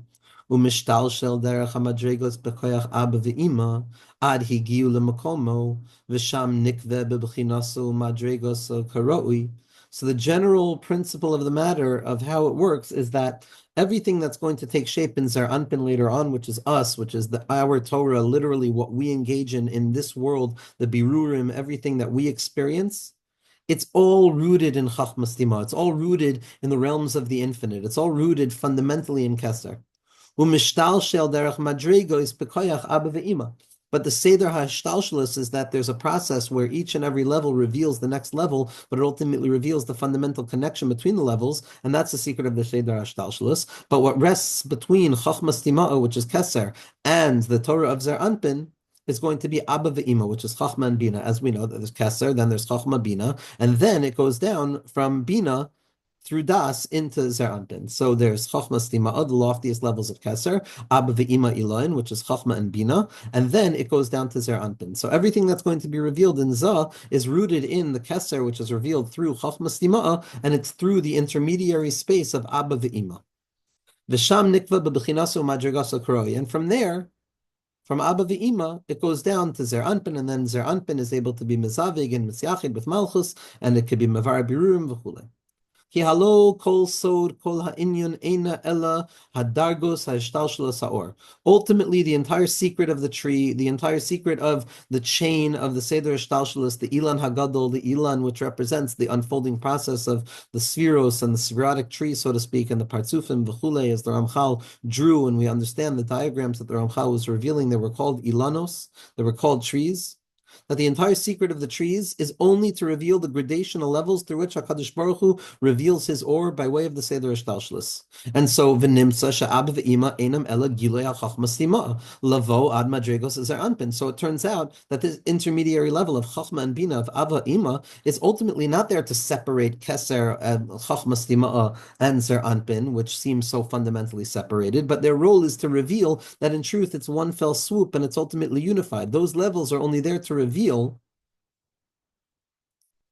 u'mishtalshel derech hamadregos b'koyach abba v'ima ad higiu l'makomo v'sham nikveh b'b'chinasu madregos karoi. So the general principle of the matter of how it works is that everything that's going to take shape in Zer Anpin later on, which is us, which is our Torah, literally what we engage in this world, the birurim, everything that we experience, it's all rooted in Chachma Stima. It's all rooted in the realms of the infinite. It's all rooted fundamentally in Keser. U'mishtal shel derech madrego is bekoyach abba ve'ima. But the Seder HaShtalshelus is that there's a process where each and every level reveals the next level, but it ultimately reveals the fundamental connection between the levels, and that's the secret of the Seder HaShtalshelus. But what rests between Chochmah Stima'ah, which is Keser, and the Torah of Zer Anpin, is going to be Abba Ve'ima, which is Chachma and Bina. As we know, that there's Keser, then there's Chachma Bina, and then it goes down from Bina through Das into Zer Anpin. So there's Chachma Stima'ah, the loftiest levels of Keser, Abba Ve'ima Eloin, which is Chachma and Bina, and then it goes down to Zer Anpin. So everything that's going to be revealed in Zah is rooted in the Keser, which is revealed through Chachma Stima'ah, and it's through the intermediary space of Abba Ve'ima. V'sham nikva b'bechinasu madrigasu karoi. And from there, from Abba Ve'ima, it goes down to Zer Anpin, and then Zer Anpin is able to be Mezavig and Misyachid with Malchus, and it could be Mevar Birurim v'chulei. Ki halo kol sod kol ha'inyan eina ella hadargos ha'ishtalshel sa'or. Ultimately, the entire secret of the tree, the entire secret of the chain of the Seder Ishtalshelis, the Ilan Hagadol, the Ilan, which represents the unfolding process of the Spheros and the Spherotic tree, so to speak, and the Partsufim, v'chule, as the Ramchal drew, and we understand the diagrams that the Ramchal was revealing, they were called Ilanos, they were called trees. That the entire secret of the trees is only to reveal the gradational levels through which HaKadosh Baruch Hu reveals his or by way of the Seder Ishtalshelis. And so, v'nimtza she'ab ve'ima einam ela gilei ha'chachma stima, lavo ad madregos ezer anpin. So it turns out that this intermediary level of chachma and bina, of ava ima, is ultimately not there to separate keser and chachma stima and zer anpin, which seems so fundamentally separated, but their role is to reveal that in truth it's one fell swoop and it's ultimately unified. Those levels are only there to reveal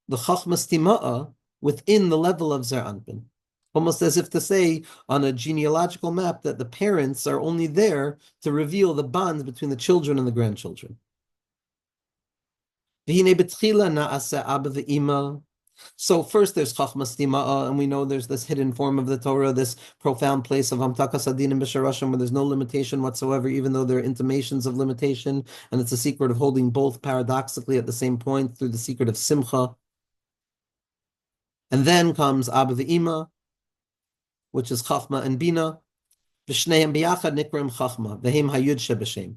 the Chachma Stima'ah within the level of Zer Anpin. Almost as if to say on a genealogical map that the parents are only there to reveal the bonds between the children and the grandchildren. So first there's Chachma Stima'ah, and we know there's this hidden form of the Torah, this profound place of Hamtakas Adin and B'Sharashim, where there's no limitation whatsoever, even though there are intimations of limitation, and it's a secret of holding both paradoxically at the same point through the secret of Simcha. And then comes Abba Ve'ima, which is Chachma and Bina. V'shneim biyachad nikram Chachma, v'hem hayud sheb'shem.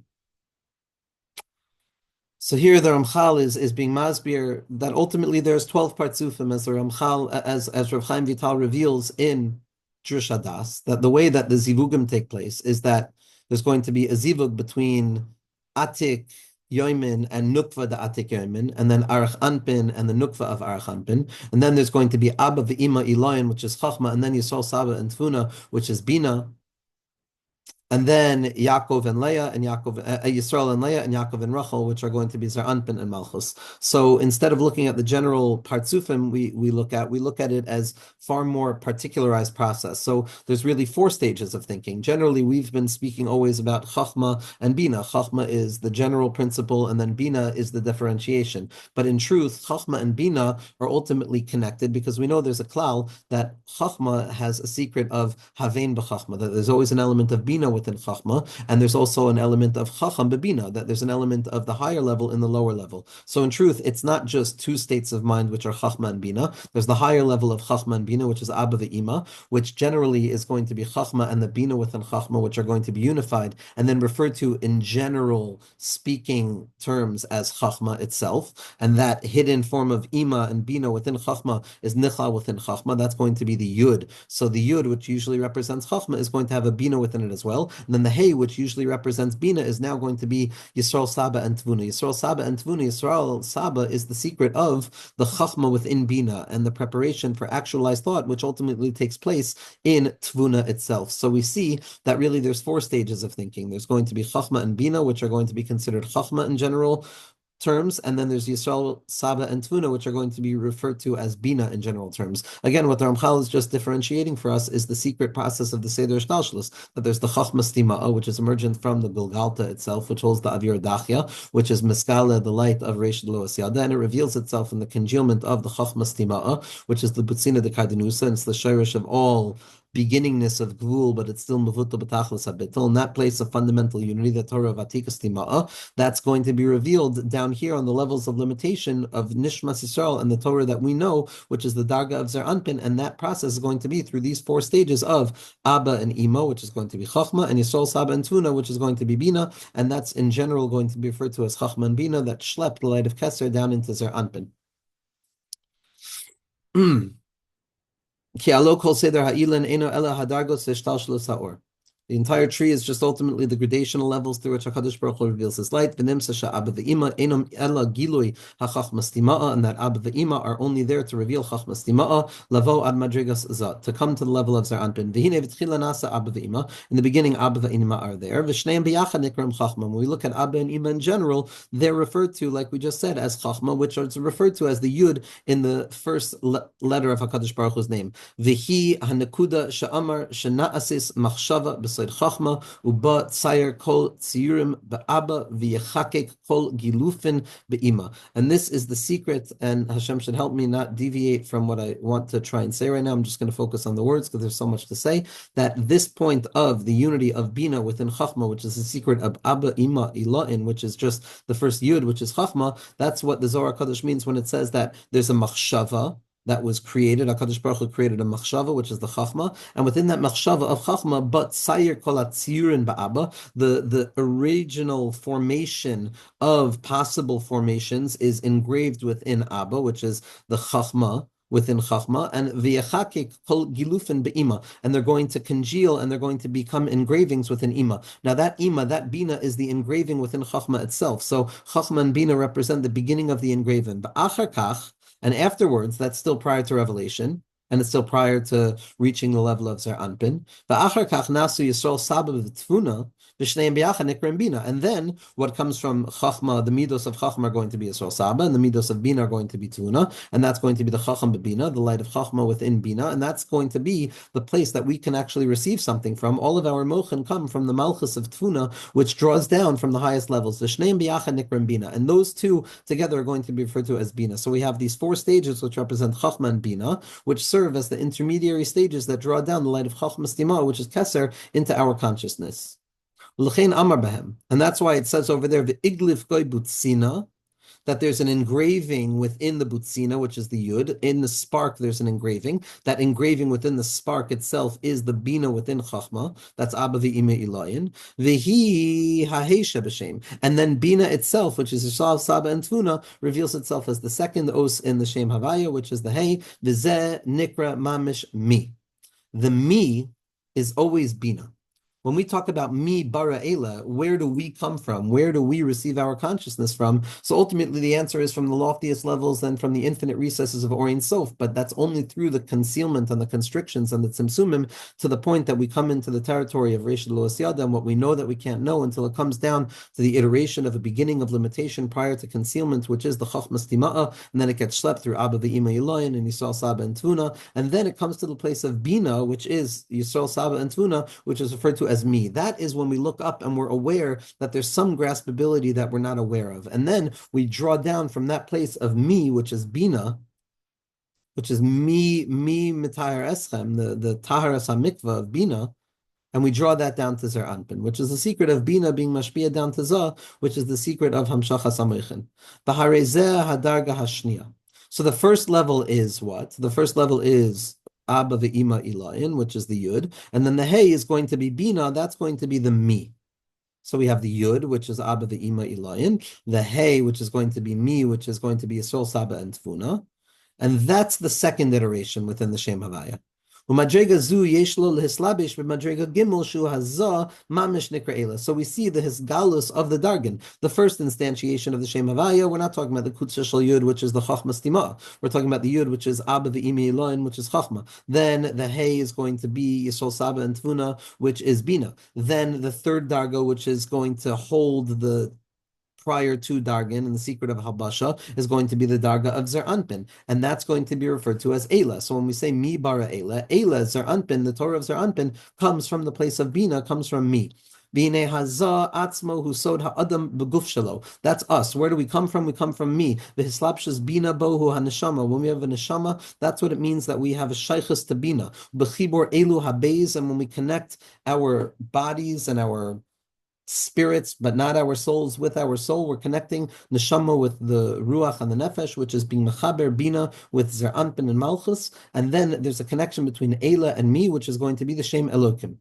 So here the Ramchal is being masbir that ultimately there's 12 partsufim, as the Ramchal, as Rav Chaim Vital reveals in Drush Hadas, that the way that the zivugim take place is that there's going to be a zivug between Atik Yoimin and Nukva the Atik Yoimin, and then Arach Anpin and the Nukva of Arach Anpin, and then there's going to be Abba Ve'ima Eloin, which is Chachma, and then Yisrael Saba and Tfuna, which is Bina. And then Yaakov and Leah, and Yisrael and Leah, and Yaakov and Rachel, which are going to be Zer Anpin and Malchus. So instead of looking at the general partsufim, we look at it as far more particularized process. So there's really 4 stages of thinking. Generally, we've been speaking always about Chachma and Bina. Chachma is the general principle, and then Bina is the differentiation. But in truth, Chachma and Bina are ultimately connected because we know there's a klal that Chachma has a secret of Havein b'Chachma, that there's always an element of Bina within Chachma, and there's also an element of Chacham bebina, that there's an element of the higher level in the lower level. So in truth, it's not just 2 states of mind which are Chachma and Bina. There's the higher level of Chachma and Bina, which is Abba ve'ima, which generally is going to be Chachma and the Bina within Chachma, which are going to be unified, and then referred to in general speaking terms as Chachma itself. And that hidden form of Ima and Bina within Chachma is Nichla within Chachma. That's going to be the Yud. So the Yud, which usually represents Chachma, is going to have a Bina within it as well. And then the Hey, which usually represents Bina, is now going to be Yisrael Saba and Tvuna. Yisrael Saba and Tvuna, Yisrael Saba is the secret of the Chachma within Bina and the preparation for actualized thought, which ultimately takes place in Tvuna itself. So we see that really there's 4 stages of thinking. There's going to be Chachma and Bina, which are going to be considered Chachma in general terms, and then there's Yisrael, Saba, and Tvuna, which are going to be referred to as Bina in general terms. Again, what the Ramchal is just differentiating for us is the secret process of the Seder Shtalshelis, that there's the Chachma Stima'ah, which is emergent from the Gulgalta itself, which holds the Adir Dachya, which is Meskala, the light of Reish Loas Yada, and it reveals itself in the congealment of the Chachma Stima'ah, which is the Butzina de Kardinusa, and it's the Shirish of all beginningness of Gvul, but it's still Mevuto B'tachlis HaBittul. In that place of fundamental unity, the Torah of Atikas Tima'a, that's going to be revealed down here on the levels of limitation of Nishmas Yisrael and the Torah that we know, which is the Darga of Zer Anpin, and that process is going to be through these four stages of Abba and Ima, which is going to be Chachma, and Yisrael Saba and Tuna, which is going to be Bina, and that's in general going to be referred to as Chachma and Bina, that schlep the light of Keser down into Zer Anpin. The entire tree is just ultimately the gradational levels through which HaKadosh Baruch Hu reveals His light. And that Abba ve'ima are only there to reveal Chachmas Tima'a, lavo ad madrigas zat, to come to the level of Zer Anpin. In the beginning, Abba ve'ima are there. When we look at Abba and Ima in general, they're referred to, like we just said, as Chachma, which is referred to as the Yud in the first letter of HaKadosh Baruch Hu's name. V'hi hanekuda she'amar she'na'asis machshava Chachma uba tsayer kol tziyurim be'aba v'yechakek kol gilufin be'ima. And this is the secret, and Hashem should help me not deviate from what I want to try and say right now. I'm just going to focus on the words because there's so much to say. That this point of the unity of Bina within Chachma, which is the secret of Abba, Ima, Ila'in, which is just the first Yud, which is Chachma, that's what the Zohar Kadosh means when it says that there's a machshava that was created. HaKadosh Baruch Hu created a machshava, which is the chachma, and within that machshava of chachma, but sayir kol hatziurin ba'aba, the original formation of possible formations is engraved within Abba, which is the chachma within chachma, and v'yachakik kol gilufin be'ima, and they're going to congeal and they're going to become engravings within ima. Now that ima, that bina, is the engraving within chachma itself. So chachma and bina represent the beginning of the engraving. Ba'achar kach, and afterwards, that's still prior to revelation, and it's still prior to reaching the level of Zer Anpin. And then what comes from Chachma, the midos of Chachma are going to be Yisrael Saba, and the midos of Bina are going to be Tuna, and that's going to be the Chacham Bina, the light of Chachma within Bina, and that's going to be the place that we can actually receive something from. All of our mochen come from the Malchus of Tuna, which draws down from the highest levels. And those two together are going to be referred to as Bina. So we have these four stages which represent Chachma and Bina, which serve as the intermediary stages that draw down the light of Chachma Stima, which is Keser, into our consciousness. And that's why it says over there, V'iglif goy butzina, that there's an engraving within the butzina, which is the yud. In the spark, there's an engraving. That engraving within the spark itself is the bina within chachma. That's Abba v'ime ilayin. V'hi ha'heisha b'shem. And then bina itself, which is Yisrael, Saba, and Tvuna, reveals itself as the second os in the Shem Havaya, which is the hey. V'zeh nikra mamish mi. The mi is always bina. When we talk about mi bara ela, where do we come from? Where do we receive our consciousness from? So ultimately the answer is from the loftiest levels and from the infinite recesses of Orient Sof, but that's only through the concealment and the constrictions and the tzimtzumim to the point that we come into the territory of Reish Lo Asyada and what we know that we can't know until it comes down to the iteration of a beginning of limitation prior to concealment, which is the Chachmas Tima'a, and then it gets schlepped through Abba V'ima Yilayin and Yisrael Saba and Tvuna, and then it comes to the place of Bina, which is Yisrael Saba and Tvuna, which is referred to as me. That is when we look up and we're aware that there's some graspability that we're not aware of. And then we draw down from that place of me, which is Bina, which is me mitayar eschem, the taharas hamikvah of Bina, and we draw that down to Zer Anpin, which is the secret of Bina being mashpia down to Zah, which is the secret of Hamshachas Amoichin. B'harezeh hadarga hashniya. So the first level is what? The first level is Abba ve'ima ilayin, which is the Yud, and then the Hey is going to be Bina, that's going to be the Mi. So we have the Yud, which is Abba ve'ima ilayin, the Hey, which is going to be Mi, which is going to be Yisrael Saba and Tvuna, and that's the second iteration within the Shem Havaya. So we see the hisgalus of the Dargan, the first instantiation of the Shem Havaya. We're not talking about the Kutzah Shel Yud, which is the Chachma Stima. We're talking about the Yud, which is Abba v'imi Elohim, which is Chachma. Then the Hey is going to be Yisrael Saba and Tvuna, which is Bina. Then the third Darga, which is going to hold the prior to Dargan, and the secret of Habasha is going to be the Darga of Zer Anpin, and that's going to be referred to as Ela. So when we say Mi Bara Ela, Ela, Zer Anpin, the Torah of Zer Anpin comes from the place of Bina, comes from Mi. V'hinei hazah atzmo hu sod ha'adam b'guf shelo. That's us. Where do we come from? We come from me. V'hislapshus bina bohu haneshama. When we have a neshama, that's what it means that we have a shaychus to bina. B'chibor elu habeis, and when we connect our bodies and our spirits, but not our souls, with our soul, we're connecting neshama with the ruach and the nefesh, which is being mechaber bina with zer anpin and malchus, and then there's a connection between Eila and me, which is going to be the Shem Elokim.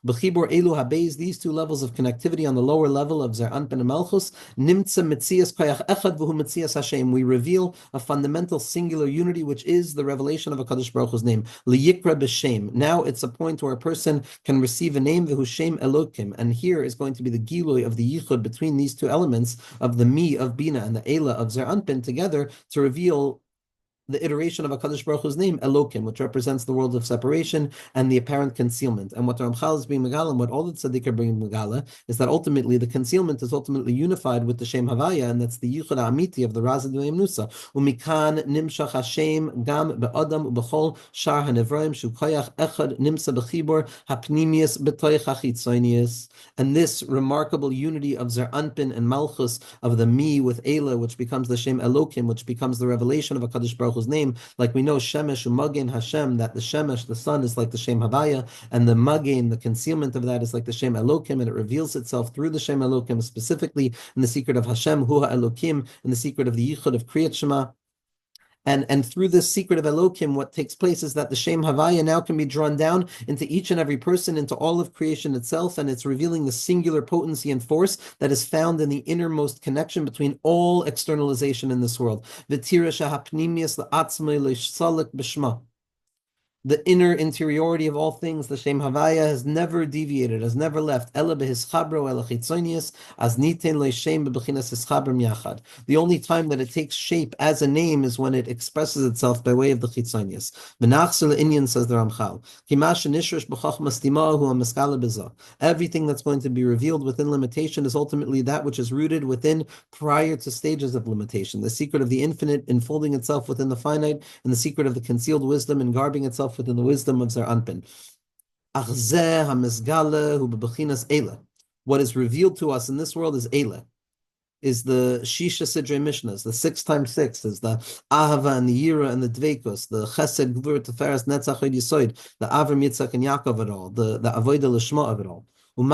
B'chibur elu habeis, these two levels of connectivity on the lower level of Zer Anpin and Malchus, nimtza mitzias koyach echad v'hu mitzias Hashem. We reveal a fundamental singular unity, which is the revelation of a Kadosh Baruch Hu's name. Liyikra b'shem. Now it's a point where a person can receive a name, v'hu Shem Elokim, and here is going to be the gilui of the yichud between these two elements of the me of Bina and the Eila of Zer Anpin together to reveal the iteration of HaKadosh Baruch Hu's name, Elokim, which represents the world of separation and the apparent concealment. And what the Ramchal is being Megala, and what all the Tzaddik are bringing Megala, is that ultimately the concealment is ultimately unified with the Shem Havaya, and that's the Yichud Amiti of the Razad V'Yem Nusa. Umikan nimshach Hashem gam be'adam u'b'chol shar ha'nevraim shu koyach echad nimsa b'chibor ha'pnimius b'toich ha'chitzonius. And this remarkable unity of Zer Anpin and Malchus, of the me with Eila, which becomes the Shem Elokim, which becomes the revelation of HaKadosh Baruch Hu's name, like we know Shemesh U'Magen Hashem, that the Shemesh, the sun, is like the Shem Havaya, and the Magen, the concealment of that, is like the Shem Elokim, and it reveals itself through the Shem Elokim, specifically in the secret of Hashem, Hu HaElokim, in the secret of the Yichud of Kriyat Shema. And through this secret of Elokim, what takes place is that the Shem Havaya now can be drawn down into each and every person, into all of creation itself, and it's revealing the singular potency and force that is found in the innermost connection between all externalization in this world. V'tira shehapnimius la'atzmei le'shsalik b'shma. The inner interiority of all things, the Shem Havaya, has never deviated, has never left. Ela behischabro ela chitzonius, as niten le'shem bebechinas hischabrim yachad. The only time that it takes shape as a name is when it expresses itself by way of the chitzonius. V'nachzor le'inyan, says the Ramchal, kimash nishrush b'chachmas tima hu ha'meskala b'zah. Everything that's going to be revealed within limitation is ultimately that which is rooted within prior to stages of limitation. The secret of the infinite enfolding itself within the finite, and the secret of the concealed wisdom engarbing itself within the wisdom of Zer Anpin. What is revealed to us in this world is Eila, is the Shisha Sidrei Mishnahs, the 6 times 6, is the Ahava and the Yira and the Dvekos, the Chesed, Gvur, Teferes, Netzach, Hod Yisoid, the Avram, Yitzchak, and Yaakov of it all, the Avodah Lishma of it all. And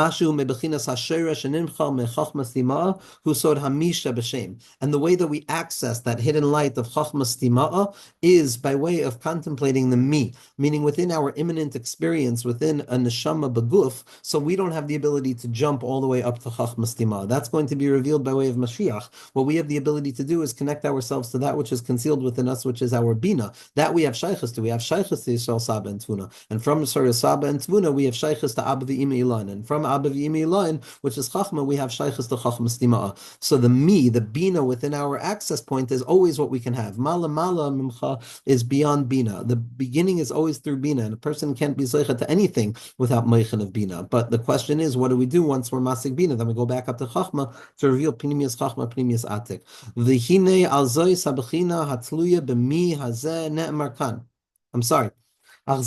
the way that we access that hidden light of Chachmas Tima'a is by way of contemplating the me, meaning within our immanent experience, within a neshama beguf, so we don't have the ability to jump all the way up to Chachmas Tima'a. That's going to be revealed by way of Mashiach. What we have the ability to do is connect ourselves to that which is concealed within us, which is our bina. That we have shaychus to. We have shaychus to Yisrael Saba and Tvuna. And from Yisrael Saba and Tvuna, we have shaychus to Abba V'Ima Ilan. And from Abba V'Imi Eloin, which is Chachma, we have Shaychus to Chachmas Tima'a. So the me, the Bina within our access point is always what we can have. Mala Mala Mimcha is beyond Bina. The beginning is always through Bina, and a person can't be Zeicha to anything without Meichin of Bina. But the question is, what do we do once we're Masik Bina? Then we go back up to Chachma to reveal Pnimius Chachma, Pnimius Atik. V'hine al-zoi sabachina hatluya b'mi hazeh ne'emar kan. I'm sorry. What we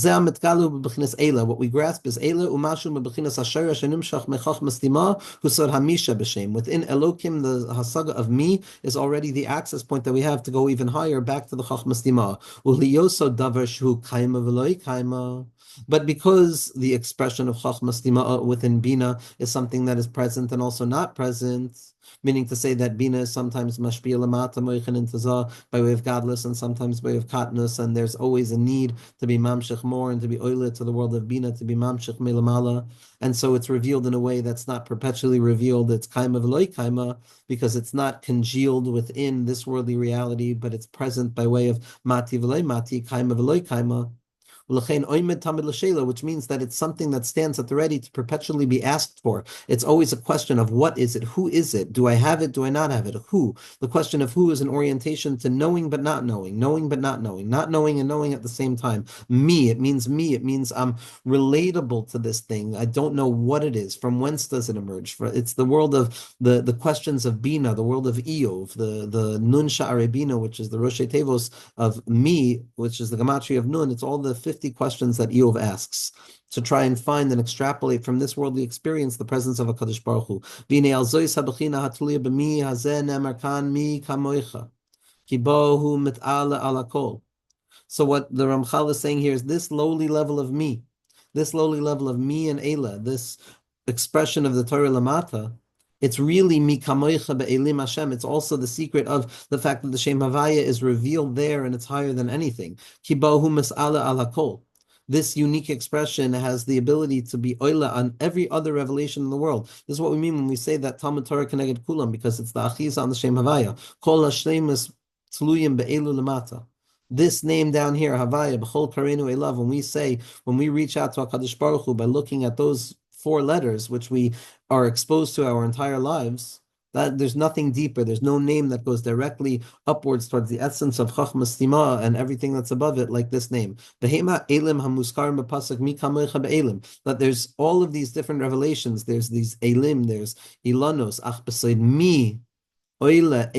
grasp is Eila umashu mebechinas hashayra shenimshach mechachmas tima husod hamisha b'shem. Within Elokim, the hasaga of me is already the access point that we have to go even higher, back to the chachmas tima. Uliyoso davar shu kaima v'loi kaima. But because the expression of chachmas tima within Bina is something that is present and also not present, meaning to say that Bina is sometimes mashpia lamata moichin intazah by way of godless, and sometimes by way of katnus, and there's always a need to be mamshich more and to be oilet to the world of Bina, to be mamshich melamala, and so it's revealed in a way that's not perpetually revealed. It's kaima v'loi kaima, because it's not congealed within this worldly reality, but it's present by way of mati v'loi mati, kaima v'loi kaima. Which means that it's something that stands at the ready to perpetually be asked for. It's always a question of what is it? Who is it? Do I have it? Do I not have it? Who? The question of who is an orientation to knowing but not knowing, knowing but not knowing, not knowing and knowing at the same time. Me, it means me. It means I'm relatable to this thing. I don't know what it is. From whence does it emerge? It's the world of the questions of Bina, the world of Eov, the Nun Sha'are Bina, which is the Rosh Tevos of me, which is the Gematria of Nun. It's all the 50 50 questions that Eov asks to try and find and extrapolate from this worldly experience the presence of a Kadosh Baruch Hu. V'nei al zois habechina hatulia b'mi hazeh nemar kan mi kamoicha ki bo hu mit'ala ala kol. So what the Ramchal is saying here is this lowly level of me, this lowly level of me and Eila, this expression of the Torah Lamata, it's really mi kamoicha be'elim Hashem. It's also the secret of the fact that the Shem Havaya is revealed there and it's higher than anything. Ki bohu mas'ala al hakol. This unique expression has the ability to be oila on every other revelation in the world. This is what we mean when we say that Talmud Torah Keneged Kulam, because it's the Achiz on the Shem Havaya. Kol Hashlemus Tluyim be'elu lamata. This name down here, Havaya, B'chol Karenu Elav, when we reach out to HaKadosh Baruch Hu by looking at those four letters, which we are exposed to our entire lives, that there's nothing deeper. There's no name that goes directly upwards towards the essence of Chachma Stima and everything that's above it, like this name. Behema Elim Hamuskar Mepasuk Mi Kamecha Be'elim. That there's all of these different revelations. There's these Elim, there's Ilanos, Ach B'Seid Mi. But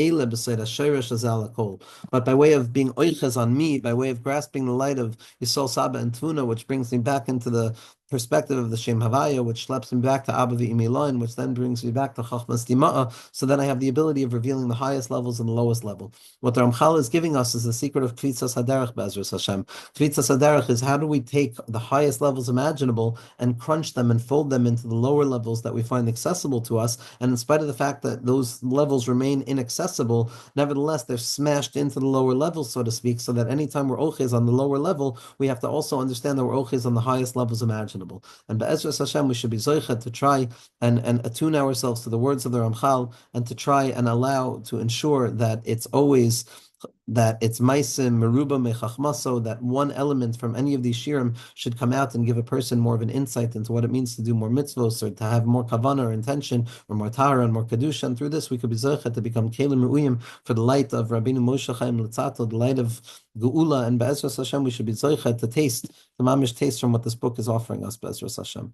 by way of being oiches on me, by way of grasping the light of Yisol Saba and Tuna, which brings me back into the perspective of the Shem Havaya, which schleps me back to Abba V'Imiloin, which then brings me back to Chachmas Dima'a, so then I have the ability of revealing the highest levels and the lowest level. What the Ramchal is giving us is the secret of Kvitzas Haderech Be'ezras Hashem. Kvitzas Haderech is how do we take the highest levels imaginable and crunch them and fold them into the lower levels that we find accessible to us, and in spite of the fact that those levels remain inaccessible, nevertheless they're smashed into the lower levels, so to speak, so that anytime we're oches on the lower level, we have to also understand that we're oches on the highest levels imaginable. And Be'ezras Hashem, we should be zoichet to try and attune ourselves to the words of the Ramchal and to try and allow to ensure that it's always that it's maisim meruba mechachmaso, that one element from any of these shirim should come out and give a person more of an insight into what it means to do more mitzvos, or to have more kavanah or intention, or more tahara and more kedusha. And through this, we could be zochet to become kelim ru'uyim for the light of Rabbeinu Moshe Chaim Litzato, the light of Geula. And Be'ezras Hashem, we should be zochet to taste the mamish taste from what this book is offering us. Be'ezras Hashem.